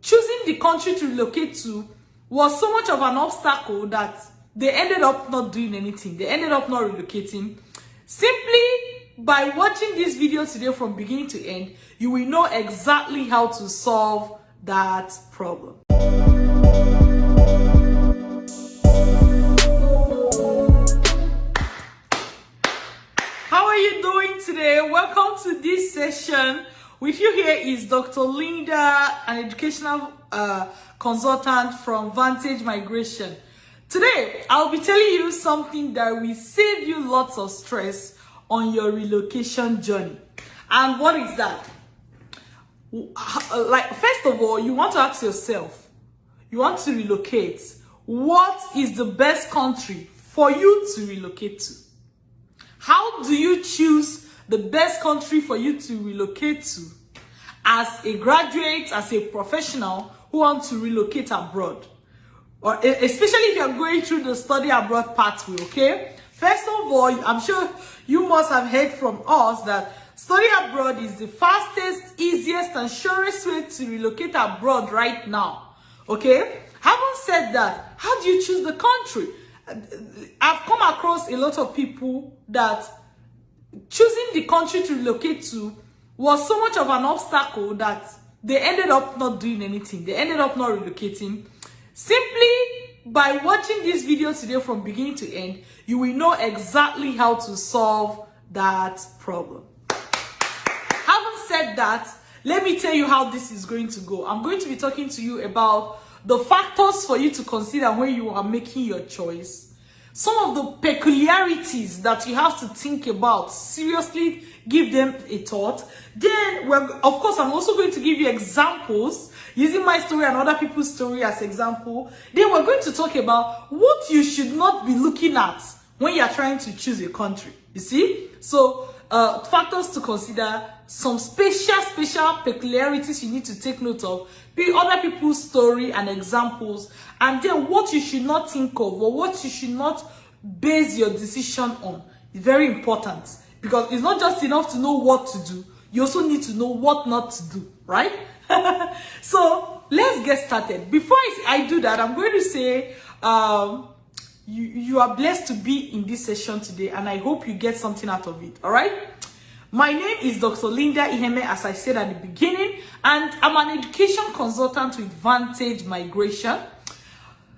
choosing the country to relocate to was so much of an obstacle that they ended up not doing anything. They ended up not relocating. Simply by watching this video today from beginning to end, you will know exactly how to solve that problem. How are you doing today? Welcome to this session. With you here is Dr. Linda, an educational consultant from Vantage Migration. Today, I'll be telling you something that will save you lots of stress on your relocation journey. And what is that? First of all, you want to ask yourself, you want to relocate, what is the best country for you to relocate to? How do you choose the best country for you to relocate to as a graduate, as a professional who wants to relocate abroad? Or especially if you're going through the study abroad pathway, okay? First of all, I'm sure you must have heard from us that study abroad is the fastest, easiest, and surest way to relocate abroad right now, okay? Having said that, how do you choose the country? I've come across a lot of people that choosing the country to relocate to was so much of an obstacle that they ended up not doing anything. They ended up not relocating. Simply by watching this video today from beginning to end, you will know exactly how to solve that problem. Having said that, let me tell you how this is going to go. I'm going to be talking to you about the factors for you to consider when you are making your choice. Some of the peculiarities that you have to think about, seriously give them a thought. Then, of course, I'm also going to give you examples, using my story and other people's story as example. Then we're going to talk about what you should not be looking at when you're trying to choose a country. You see? So, factors to consider, some special peculiarities you need to take note of, other people's story and examples, and then what you should not think of or what you should not base your decision on. It's very important because it's not just enough to know what to do, you also need to know what not to do, right? So let's get started. Before I do that, I'm going to say you are blessed to be in this session today, and I hope you get something out of it. All right. My name is Dr. Linda Iheme, as I said at the beginning, and I'm an education consultant with Vantage Migration.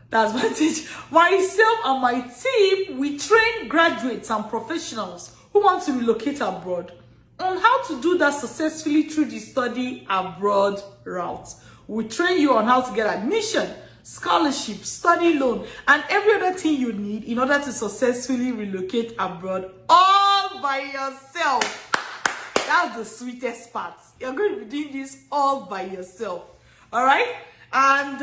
That's Vantage. Myself and my team, we train graduates and professionals who want to relocate abroad on how to do that successfully through the study abroad route. We train you on how to get admission, scholarship, study loan, and every other thing you need in order to successfully relocate abroad all by yourself. That's the sweetest part. You're going to be doing this all by yourself. All right? And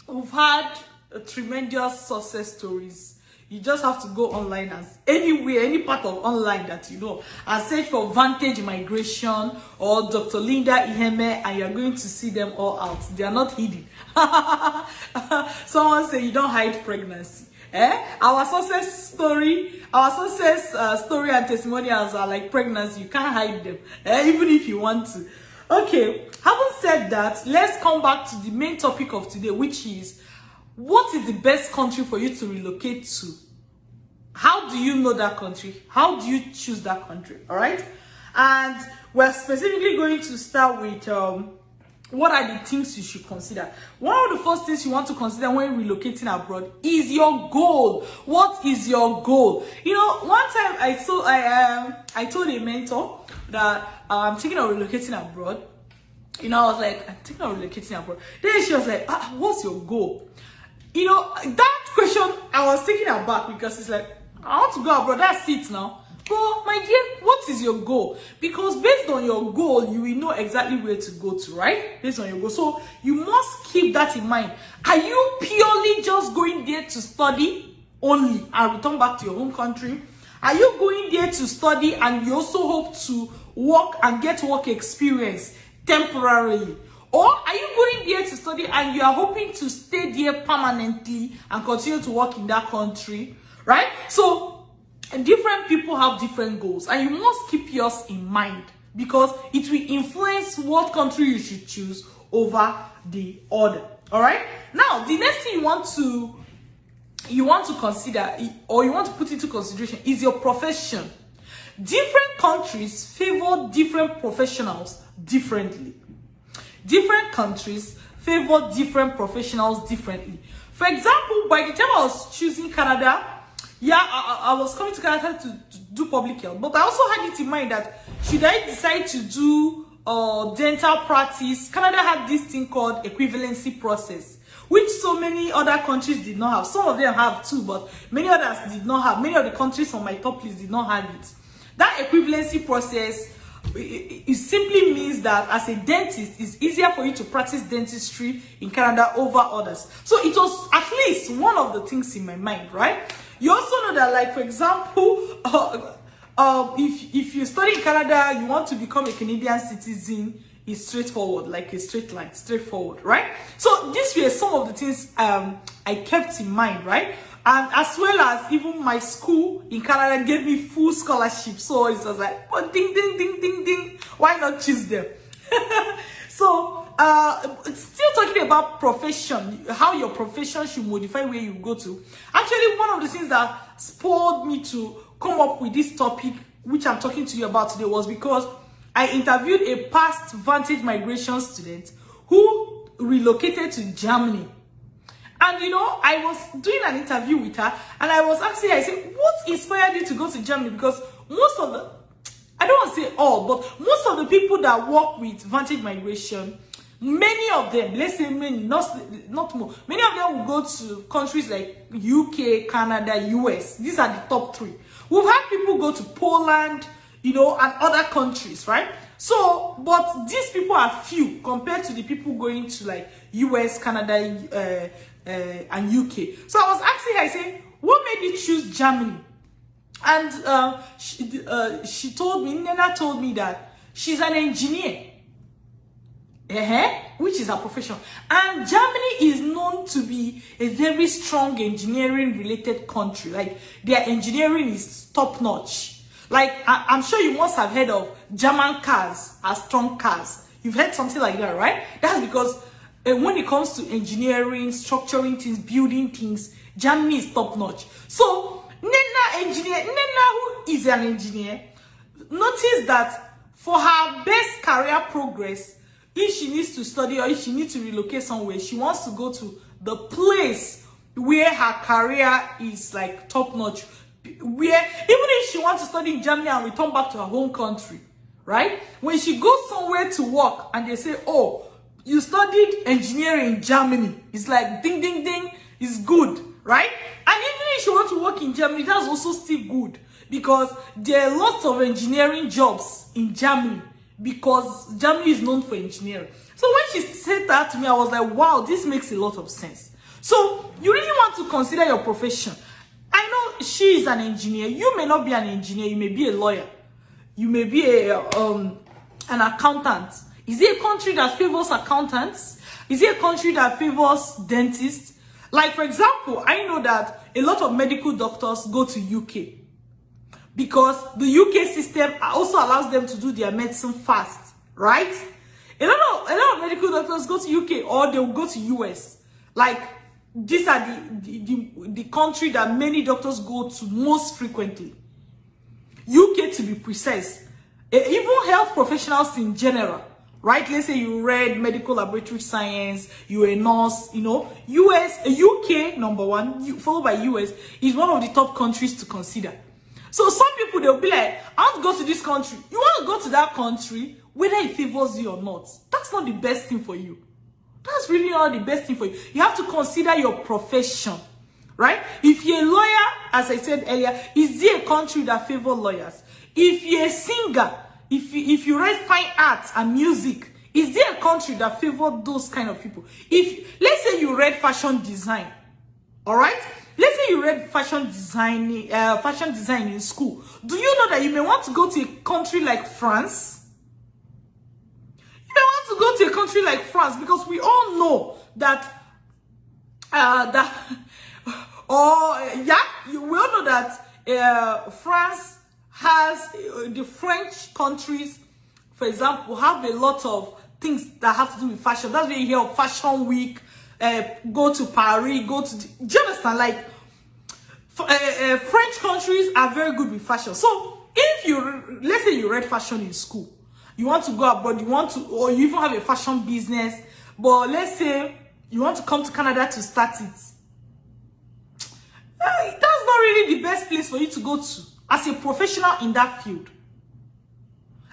we've had tremendous success stories. You just have to go online, as anywhere, any part of online that you know, and search for Vantage Migration or Dr. Linda Iheme, and you're going to see them all out. They are not hidden. Someone say you don't hide pregnancy. Our success story and testimonials are like pregnancy. You can't hide them, even if you want to. Okay, having said that, let's come back to the main topic of today, which is what is the best country for you to relocate to? How do you know that country? How do you choose that country? All right, and we're specifically going to start with what are the things you should consider. One of the first things you want to consider when relocating abroad is your goal. What is your goal? You know, one time I told a mentor that I'm thinking of relocating abroad. You know, I was like, I'm thinking of relocating abroad. Then she was like, what's your goal? You know, that question I was taking aback because it's like, I want to go abroad. That's it now. But my dear, what is your goal? Because based on your goal, you will know exactly where to go to, right? Based on your goal. So you must keep that in mind. Are you purely just going there to study only and return back to your home country? Are you going there to study and you also hope to work and get work experience temporarily? Or are you going there to study and you are hoping to stay there permanently and continue to work in that country, right? So different people have different goals, and you must keep yours in mind because it will influence what country you should choose over the other. All right. Now, the next thing you want to consider, or you want to put into consideration, is your profession. Different countries favor different professionals differently. Different countries favor different professionals differently. For example, by the time I was choosing Canada, yeah, I was coming to Canada to do public health, but I also had it in mind that should I decide to do dental practice, Canada had this thing called equivalency process, which so many other countries did not have. Some of them have too, but many others did not have. Many of the countries on my top list did not have it. That equivalency process, it simply means that as a dentist, it's easier for you to practice dentistry in Canada over others. So it was at least one of the things in my mind, right? You also know that, like, for example, if you study in Canada, you want to become a Canadian citizen, it's straightforward, like a straight line, straightforward, right? So these were some of the things I kept in mind, right? And as well as even my school in Canada gave me full scholarship. So it was like, oh, ding, ding, ding, ding, ding. Why not choose them? So, still talking about profession, how your profession should modify where you go to. Actually, one of the things that spurred me to come up with this topic, which I'm talking to you about today, was because I interviewed a past Vantage Migration student who relocated to Germany. And you know, I was doing an interview with her, and I was asking her, I said, what inspired you to go to Germany? Because most of the, I don't want to say all, but most of the people that work with Vantage Migration, many of them, let's say many, not more, many of them will go to countries like UK, Canada, US. These are the top three. We've had people go to Poland, you know, and other countries, right? So, but these people are few compared to the people going to like US, Canada, and UK. So I was asking her, I said, what made you choose Germany? And she told me, Nena told me that she's an engineer, which is her profession. And Germany is known to be a very strong engineering related country. Like, their engineering is top notch. Like, I'm sure you must have heard of German cars as strong cars. You've heard something like that, right? That's because when it comes to engineering, structuring things, building things, Germany is top notch. So, Nena, who is an engineer, notice that for her best career progress, if she needs to study or if she needs to relocate somewhere, she wants to go to the place where her career is like top notch. Where even if she wants to study in Germany and return back to her home country, right? When she goes somewhere to work and they say, oh, you studied engineering in Germany, it's like ding, ding, ding, it's good, right? And even if she wants to work in Germany, that's also still good because there are lots of engineering jobs in Germany because Germany is known for engineering. So when she said that to me, I was like, wow, this makes a lot of sense. So you really want to consider your profession. I know she is an engineer. You may not be an engineer. You may be a lawyer. You may be an accountant. Is it a country that favors accountants? Is it a country that favors dentists? Like, for example, I know that a lot of medical doctors go to UK because the UK system also allows them to do their medicine fast, right? A lot of medical doctors go to UK or they'll go to US. Like, these are the country that many doctors go to most frequently. UK, to be precise. Even health professionals in general, right? Let's say you read medical laboratory science, you're a nurse, you know. UK, number one, followed by US, is one of the top countries to consider. So some people, they'll be like, I want to go to this country. You want to go to that country, whether it favors you or not. That's not the best thing for you. That's really not the best thing for you. You have to consider your profession, right? If you're a lawyer, as I said earlier, is there a country that favors lawyers? If you're a singer, if you write fine arts and music, is there a country that favors those kind of people? If, let's say you read fashion design, all right? Let's say you read fashion design in school. Do you know that you may want to go to a country like France? You may want to go to a country like France because we all know that we all know that France has the French countries, for example, have a lot of things that have to do with fashion. That's where you hear of Fashion Week, go to Paris, go to... Do you understand? Like, French countries are very good with fashion. So, if you, let's say you read fashion in school, you want to go abroad, you want to, or you even have a fashion business, but let's say you want to come to Canada to start it. That's not really the best place for you to go to as a professional in that field.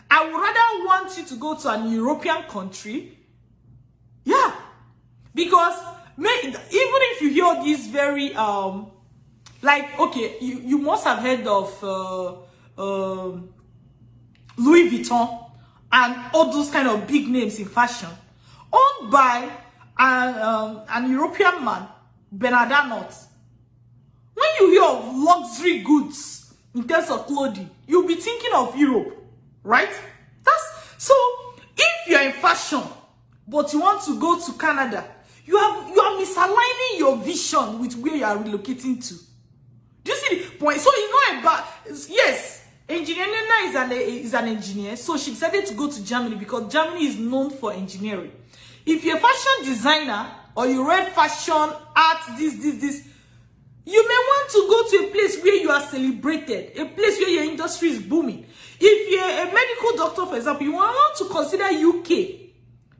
I would rather want you to go to an European country. Yeah. Because even if you hear these very, like, okay, you must have heard of Louis Vuitton and all those kind of big names in fashion, owned by an European man, Bernard Arnault. When you hear of luxury goods in terms of clothing, you'll be thinking of Europe. Right? So if you're in fashion, but you want to go to Canada, you are misaligning your vision with where you are relocating to. Do you see the point? So it's not about, yes, engineer Nena is an engineer, so she decided to go to Germany because Germany is known for engineering. If you're a fashion designer or you read fashion, art, this, you may want to go to a place where you are celebrated, a place where your industry is booming. If you're a medical doctor, for example, you want to consider UK,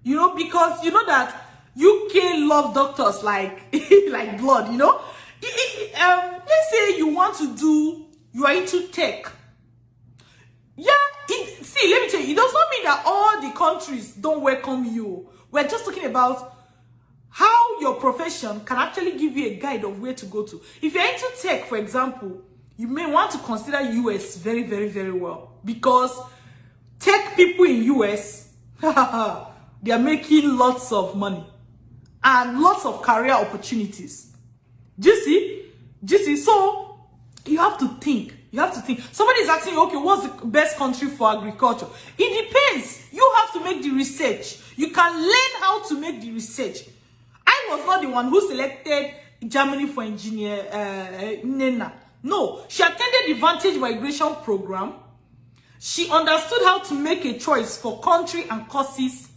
you know, because you know that UK love doctors like like blood, you know. Let's say you are into tech. Yeah, see, let me tell you, it does not mean that all the countries don't welcome you. We're just talking about how your profession can actually give you a guide of where to go to. If you're into tech, for example, you may want to consider US very, very, very well. Because tech people in US, they are making lots of money. And lots of career opportunities. Do you see? So, you have to think. Somebody is asking you, okay, what's the best country for agriculture? It depends. You have to make the research. You can learn how to make the research. I was not the one who selected Germany for engineer Nena. No, she attended the Vantage Migration program. She understood how to make a choice for country and courses.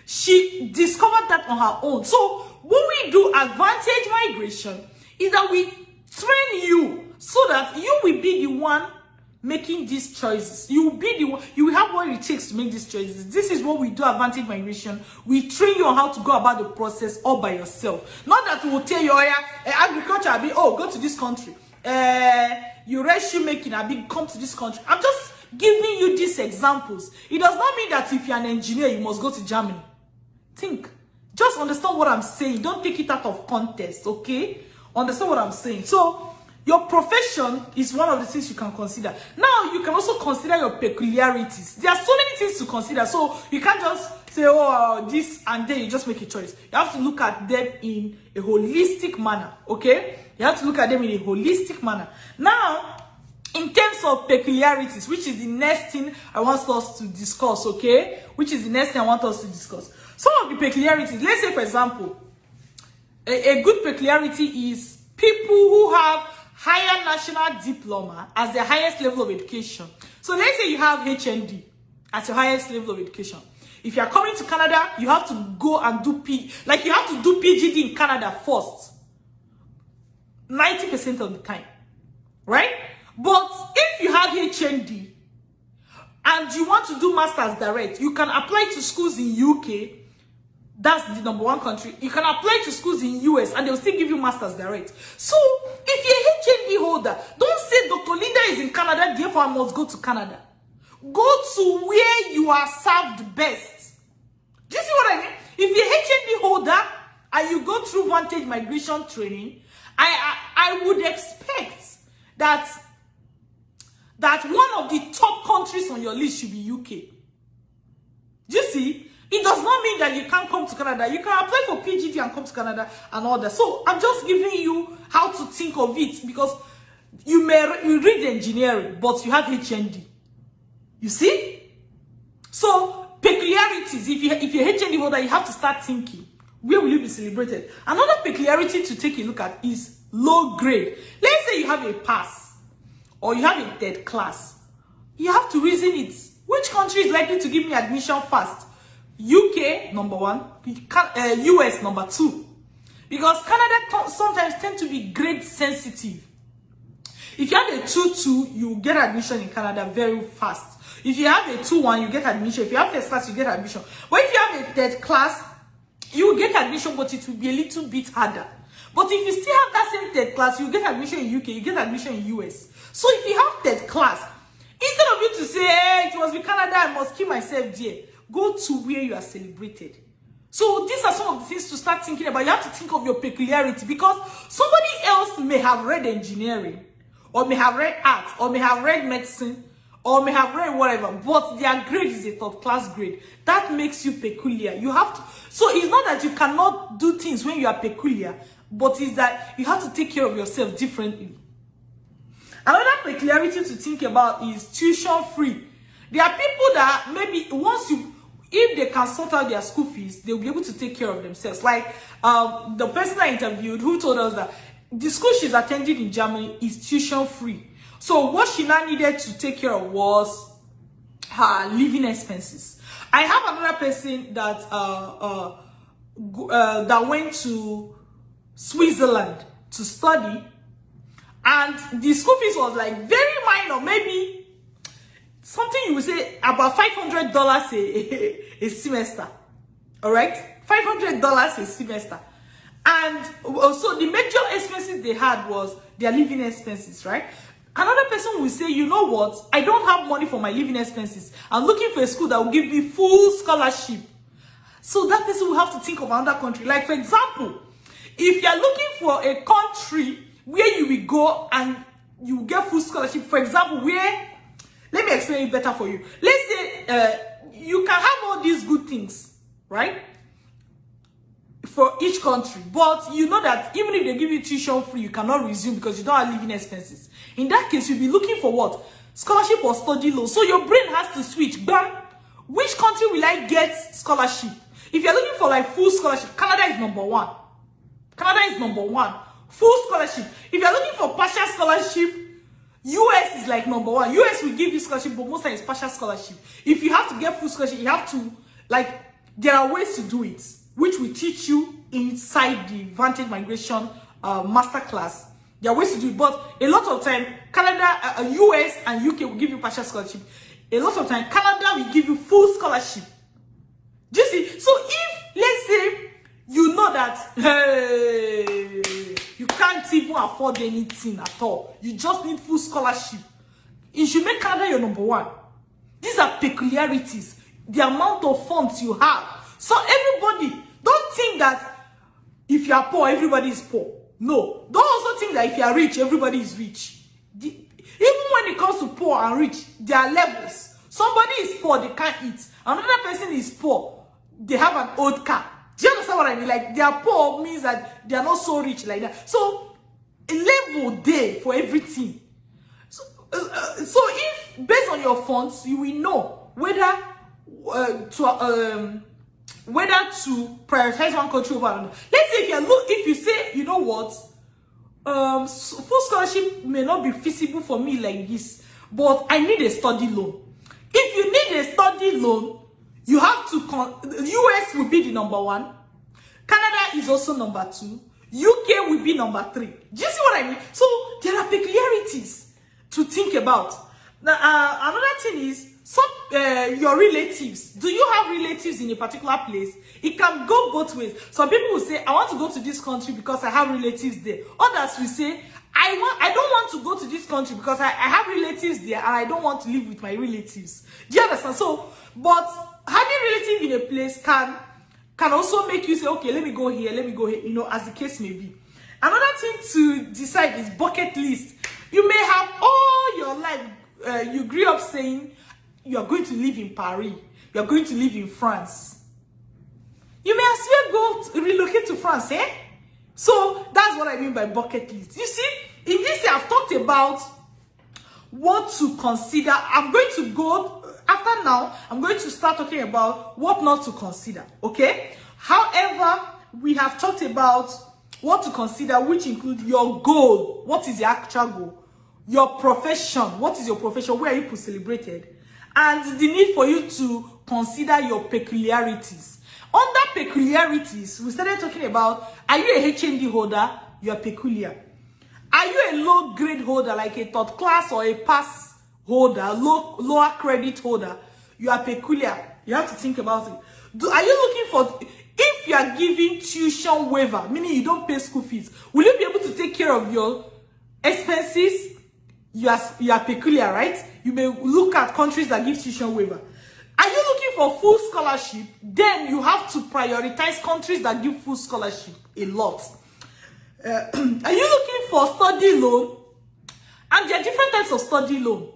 She discovered that on her own. So what we do at Vantage Migration is that we train you so that you will be the one making these choices. You will be the one, you will have what it takes to make these choices. This is what we do at Vantage Migration. We train you on how to go about the process all by yourself. Not that we will tell you, oh yeah, agriculture, I'll be, oh, go to this country. You read shoemaking, I'll be, come to this country. I'm just giving you these examples. It does not mean that if you're an engineer, you must go to Germany. Think. Just understand what I'm saying. Don't take it out of context, okay? Understand what I'm saying. So, your profession is one of the things you can consider. Now, you can also consider your peculiarities. There are so many things to consider. So, you can't just say, oh, this and then you just make a choice. You have to look at them in a holistic manner, okay? You have to look at them in a holistic manner. Now, in terms of peculiarities, which is the next thing I want us to discuss, okay? Which is the next thing I want us to discuss. Some of the peculiarities, let's say, for example, a good peculiarity is people who have higher national diploma as their highest level of education. So let's say you have HND as your highest level of education. If you are coming to Canada, you have to go and do you have to do PhD in Canada first. 90% of the time. Right? But if you have HND and you want to do masters direct, you can apply to schools in UK. That's the #1 country. You can apply to schools in US and they'll still give you masters direct. So, if you're a HND holder, don't say Dr. Linda is in Canada, therefore I must go to Canada. Go to where you are served best. Do you see what I mean? If you're a HND holder and you go through Vantage Migration training, I would expect that one of the top countries on your list should be UK. Do you see? It does not mean that you can't come to Canada. You can apply for PhD and come to Canada and all that. So I'm just giving you how to think of it because you read engineering, but you have HND. You see? So peculiarities. If you're HND holder, you have to start thinking. Where will you be celebrated? Another peculiarity to take a look at is low grade. Let's say you have a pass or you have a third class. You have to reason it. Which country is likely to give me admission fast? UK number 1, US number 2. Because Canada sometimes tend to be grade sensitive. If you have a 2-2, you get admission in Canada very fast. If you have a 2-1, you get admission. If you have first class, you get admission. But if you have a third class, you will get admission, but it will be a little bit harder. But if you still have that same third class, you get admission in UK, you get admission in US. So if you have third class, instead of you to say, hey, it must be Canada, I must keep myself there, go to where you are celebrated. So these are some of the things to start thinking about. You have to think of your peculiarity, because somebody else may have read engineering, or may have read art, or may have read medicine, or may have read whatever, but their grade is a third class grade. That makes you peculiar. You have to, so it's not that you cannot do things when you are peculiar, but it's that you have to take care of yourself differently. Another peculiarity to think about is tuition free. There are people that maybe if they can sort out their school fees, they'll be able to take care of themselves. Like the person I interviewed who told us that the school she's attending in Germany is tuition free. So what she now needed to take care of was her living expenses. I have another person that that went to Switzerland to study, and the school fees was like very minor, maybe something you would say about $500 a semester. All right, $500 a semester. And so the major expenses they had was their living expenses, right? Another person will say, you know what? I don't have money for my living expenses. I'm looking for a school that will give me full scholarship. So that person will have to think of another country. Like, for example, if you're looking for a country where you will go and you will get full scholarship, for example, where, let me explain it better for you. Let's say you can have all these good things, right? For each country, but you know that even if they give you tuition free, you cannot resume because you don't have living expenses. In that case, you'll be looking for what? Scholarship or study loan. So your brain has to switch. Bam! Which country will I get scholarship? If you're looking for like full scholarship, Canada is number 1. Canada is number 1. Full scholarship. If you're looking for partial scholarship, US is like number 1. US will give you scholarship, but most times it's partial scholarship. If you have to get full scholarship, you have to, like, there are ways to do it, which we teach you inside the Vantage Migration masterclass. There are ways to do it, but a lot of time, Canada, US and UK will give you partial scholarship. A lot of time, Canada will give you full scholarship. Do you see? So if, let's say, you know that, hey, you can't even afford anything at all, you just need full scholarship, you should make Canada your number 1. These are peculiarities, the amount of funds you have. So everybody, don't think that if you are poor, everybody is poor. No. Don't also think that if you are rich, everybody is rich. Even when it comes to poor and rich, there are levels. Somebody is poor, they can't eat. Another person is poor, they have an old car. Do you understand what I mean? Like, they are poor means that they are not so rich like that. So, a level there for everything. So if, based on your funds, you will know whether to prioritize one country over another. Let's say if you say, you know what, full scholarship may not be feasible for me like this, but I need a study loan. If you need a study loan, you have to, US will be the number 1. Canada is also number 2. UK will be number 3. Do you see what I mean? So there are peculiarities to think about. Now, another thing is, your relatives. Do you have relatives in a particular place? It can go both ways. Some people will say, I want to go to this country because I have relatives there. Others will say, I don't want to go to this country because I have relatives there and I don't want to live with my relatives. Do you understand? So, but having relatives in a place can also make you say, okay, let me go here, you know, as the case may be. Another thing to decide is bucket list. You may have all your life, you grew up saying, you are going to live in Paris, you are going to live in France. You may as well go to relocate to France, eh? So that's what I mean by bucket list. You see, in this year I've talked about what to consider. I'm going to go, after now, I'm going to start talking about what not to consider, okay? However, we have talked about what to consider, which include your goal. What is the actual goal? Your profession. What is your profession? Where are you celebrated? and the need for you to consider your peculiarities. Under peculiarities, we started talking about, are you a HND holder? You are peculiar. Are you a low grade holder, like a third class or a pass holder, lower credit holder? You are peculiar. You have to think about it. Are you looking for, if you are giving tuition waiver, meaning you don't pay school fees, will you be able to take care of your expenses? You are peculiar, right? You may look at countries that give tuition waiver. Are you looking for full scholarship? Then you have to prioritize countries that give full scholarship a lot. Are you looking for study loan? And there are different types of study loan.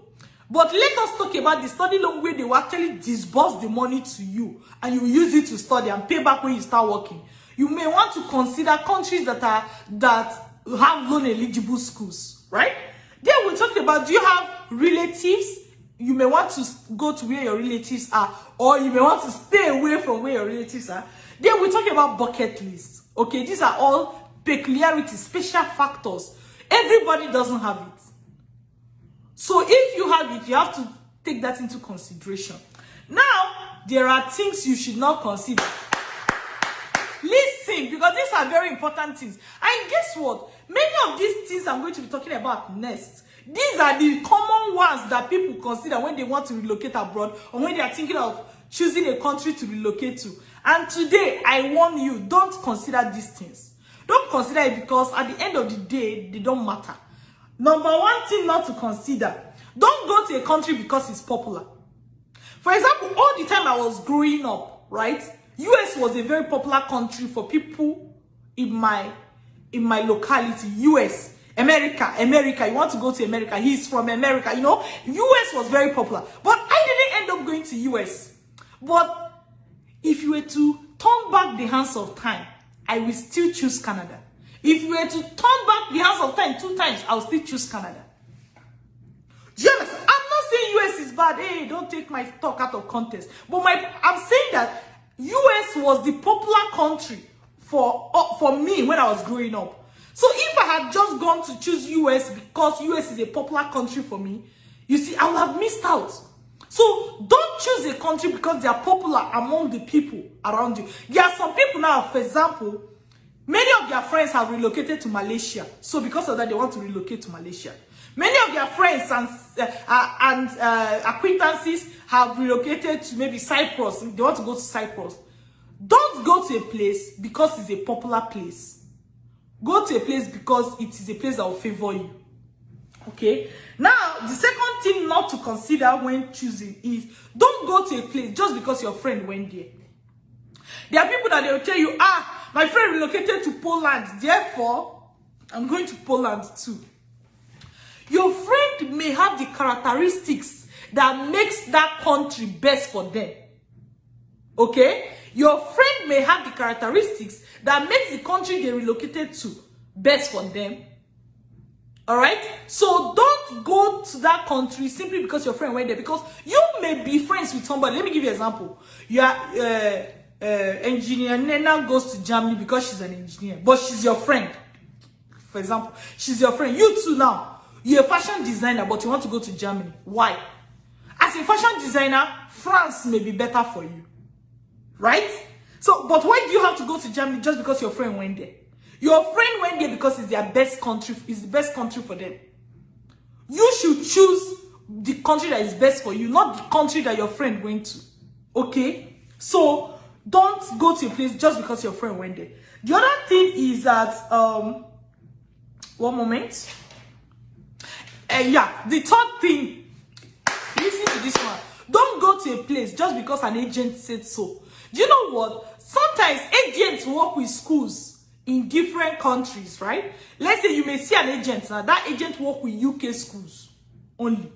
But let us talk about the study loan where they will actually disburse the money to you and you use it to study and pay back when you start working. You may want to consider countries that have loan eligible schools, right? Then we'll talk about, do you have relatives? You may want to go to where your relatives are, or you may want to stay away from where your relatives are. Then we'll talk about bucket lists. Okay, these are all peculiarities, special factors. Everybody doesn't have it. So if you have it, you have to take that into consideration. Now, there are things you should not consider. Listen, because these are very important things. And guess what? Many of these things I'm going to be talking about next, these are the common ones that people consider when they want to relocate abroad or when they are thinking of choosing a country to relocate to. And today, I warn you, don't consider these things. Don't consider it because at the end of the day, they don't matter. Number one thing not to consider, don't go to a country because it's popular. For example, all the time I was growing up, right? US was a very popular country for people in my locality. US, America, you want to go to America, he's from America, you know. US was very popular, but I didn't end up going to US. But if you were to turn back the hands of time, I will still choose Canada. If you were to turn back the hands of time 2 times, I'll still choose Canada. Do you understand? I'm not saying US is bad. Hey, don't take my talk out of context. But I'm saying that US was the popular country for me when I was growing up. So if I had just gone to choose US because US is a popular country for me, you see, I would have missed out. So don't choose a country because they are popular among the people around you. There are some people now, for example, many of their friends have relocated to Malaysia. So because of that, they want to relocate to Malaysia. Many of their friends and acquaintances have relocated to maybe Cyprus. They want to go to Cyprus. Don't go to a place because it's a popular place. Go to a place because it is a place that will favor you. Okay? Now, the second thing not to consider when choosing is don't go to a place just because your friend went there. There are people that they will tell you, my friend relocated to Poland, therefore, I'm going to Poland too. Your friend may have the characteristics that makes that country best for them. Okay? Your friend may have the characteristics that makes the country they relocated to best for them. Alright? So don't go to that country simply because your friend went there. Because you may be friends with somebody. Let me give you an example. You are engineer Nena goes to Germany because she's an engineer. But she's your friend. For example, she's your friend. You too now. You're a fashion designer, but you want to go to Germany. Why? As a fashion designer, France may be better for you. Right? So, but why do you have to go to Germany just because your friend went there? Your friend went there because it's their best country. It's the best country for them. You should choose the country that is best for you, not the country that your friend went to. Okay? So, don't go to a place just because your friend went there. The other thing is that, one moment. The third thing, listen to this one. Don't go to a place just because an agent said so. Do you know what? Sometimes agents work with schools in different countries, right? Let's say you may see an agent now. That agent work with UK schools only.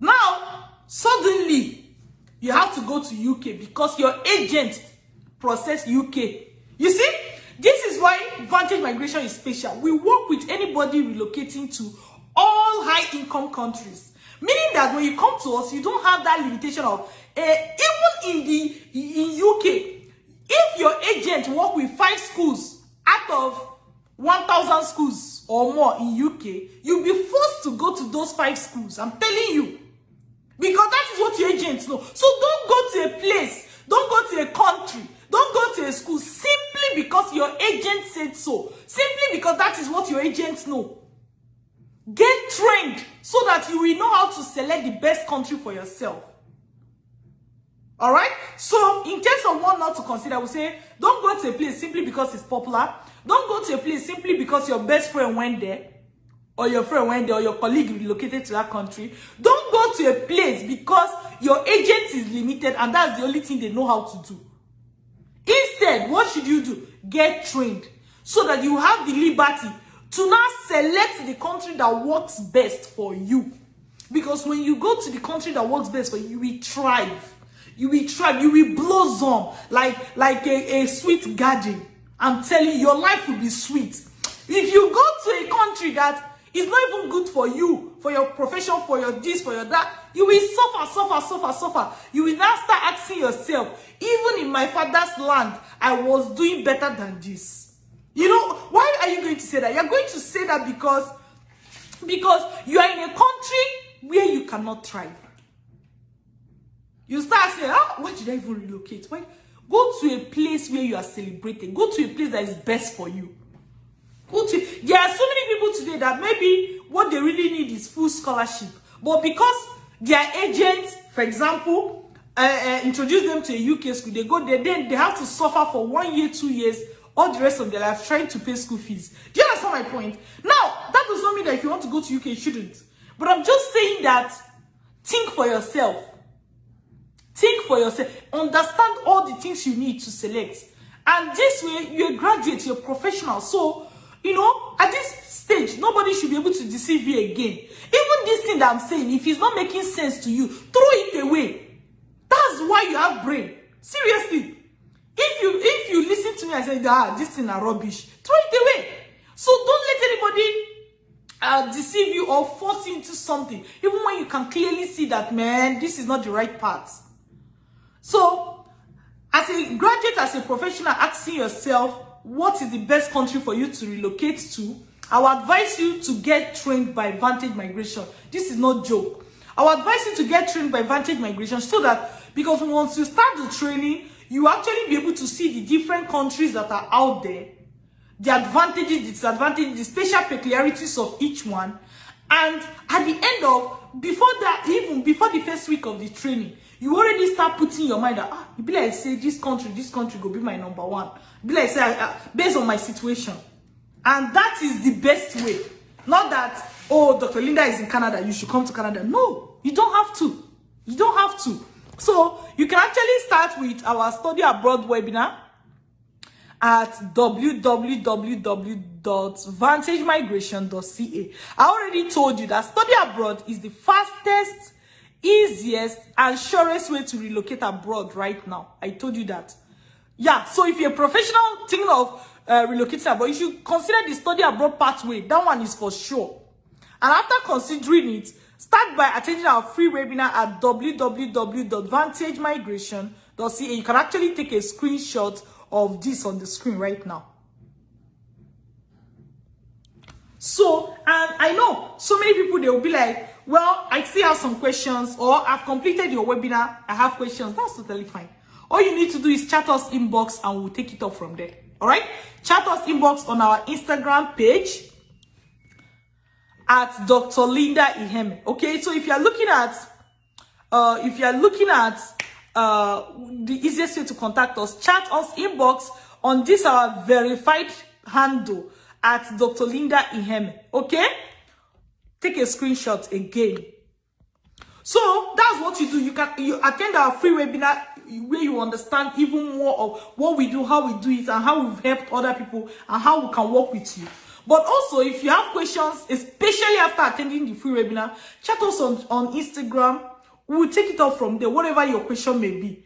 Now, suddenly, you have to go to UK because your agent process UK. You see? This is why Vantage Migration is special. We work with anybody relocating to all high-income countries. Meaning that when you come to us, you don't have that limitation of, even in UK, if your agent work with 5 schools out of 1,000 schools or more in UK, you'll be forced to go to those 5 schools. I'm telling you. Because that is what your agents know. So don't go to a place, don't go to a country, don't go to a school simply because your agent said so. Simply because that is what your agents know. Get trained so that you will know how to select the best country for yourself. All right? So in case of one not to consider, we say, don't go to a place simply because it's popular. Don't go to a place simply because your best friend went there, or your friend went there, or your colleague relocated to that country. Don't go to a place because your agent is limited and that's the only thing they know how to do. Instead, what should you do? Get trained so that you have the liberty to now select the country that works best for you. Because when you go to the country that works best for you, you will thrive. You will thrive. You will blossom like a sweet garden. I'm telling you, your life will be sweet. If you go to a country that is not even good for you, for your profession, for your this, for your that, you will suffer. You will now start asking yourself, even in my father's land, I was doing better than this. You know, why are you going to say that? You're going to say that because you are in a country where you cannot thrive. You start saying, why did I even relocate? Why? Go to a place where you are celebrated. Go to a place that is best for you. There are so many people today that maybe what they really need is full scholarship. But because their agents, for example, introduce them to a UK school, they go there, then they have to suffer for 1 year, 2 years, all the rest of their life trying to pay school fees. Do you understand my point? Now, that does not mean that if you want to go to UK, you shouldn't. But I'm just saying that think for yourself. Think for yourself. Understand all the things you need to select. And this way, you're a graduate, you're a professional. So, you know, at this stage, nobody should be able to deceive you again. Even this thing that I'm saying, if it's not making sense to you, throw it away. That's why you have brain. Seriously. If you listen to me and say, this thing is rubbish, throw it away. So don't let anybody deceive you or force you into something, even when you can clearly see that, man, this is not the right path. So, as a graduate, as a professional, asking yourself, what is the best country for you to relocate to? I will advise you to get trained by Vantage Migration. This is no joke. I will advise you to get trained by Vantage Migration so that, because once you start the training, you actually be able to see the different countries that are out there, the advantages, the disadvantages, the special peculiarities of each one. And at the end of, before that, even before the first week of the training, you already start putting your mind that, you be like, say, this country will be my number one. Be like, say, based on my situation. And that is the best way. Not that, oh, Dr. Linda is in Canada, you should come to Canada. No, you don't have to. You don't have to. So, you can actually start with our study abroad webinar at www.vantagemigration.ca. I already told you that study abroad is the fastest, easiest, and surest way to relocate abroad right now. I told you that. Yeah, so if you're a professional thinking of relocating abroad, you should consider the study abroad pathway. That one is for sure. And after considering it, start by attending our free webinar at www.vantagemigration.ca. You can actually take a screenshot of this on the screen right now. So, and I know so many people, they will be like, well, I still have some questions, or I've completed your webinar, I have questions. That's totally fine. All you need to do is chat us inbox and we'll take it up from there. All right? Chat us inbox on our Instagram page at Dr. Linda Iheme. Okay? So if you're looking at the easiest way to contact us, chat us inbox on this our verified handle at Dr. Linda Iheme. Okay? Take a screenshot again. So that's what you do. You attend our free webinar where you understand even more of what we do, how we do it, and how we've helped other people, and how we can work with you. But also, if you have questions, especially after attending the free webinar, chat us on Instagram. We will take it up from there, whatever your question may be.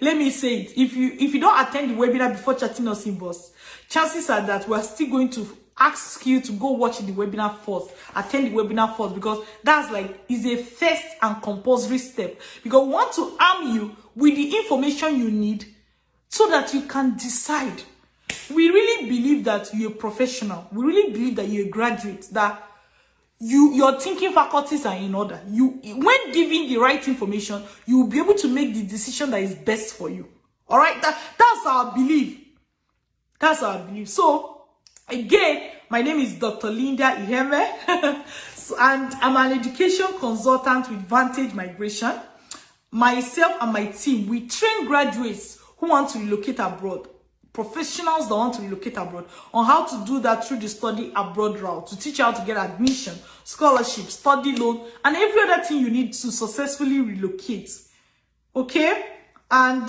Let me say it. If you don't attend the webinar before chatting us inbox, chances are that we're still going to ask you to go watch the webinar first, attend the webinar first, because that's is a first and compulsory step. Because we want to arm you with the information you need so that you can decide. We really believe that you're a professional. We really believe that you're a graduate, that your thinking faculties are in order. When giving the right information, you will be able to make the decision that is best for you. All right, that's our belief. That's our belief. So again, my name is Dr. Linda Iheme, and I'm an education consultant with Vantage Migration. Myself and my team, we train graduates who want to relocate abroad, professionals that want to relocate abroad, on how to do that through the study abroad route, to teach you how to get admission, scholarship, study loan, and every other thing you need to successfully relocate. Okay? And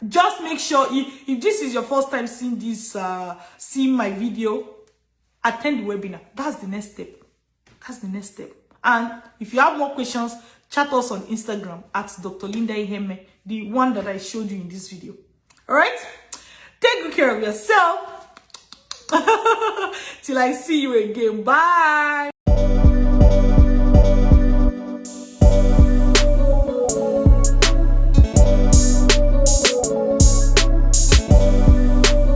just make sure, if this is your first time seeing this, seeing my video, attend the webinar. That's the next step. That's the next step. And if you have more questions, chat us on Instagram at Dr. Linda Iheme, the one that I showed you in this video. All right? Take good care of yourself. Till I see you again. Bye.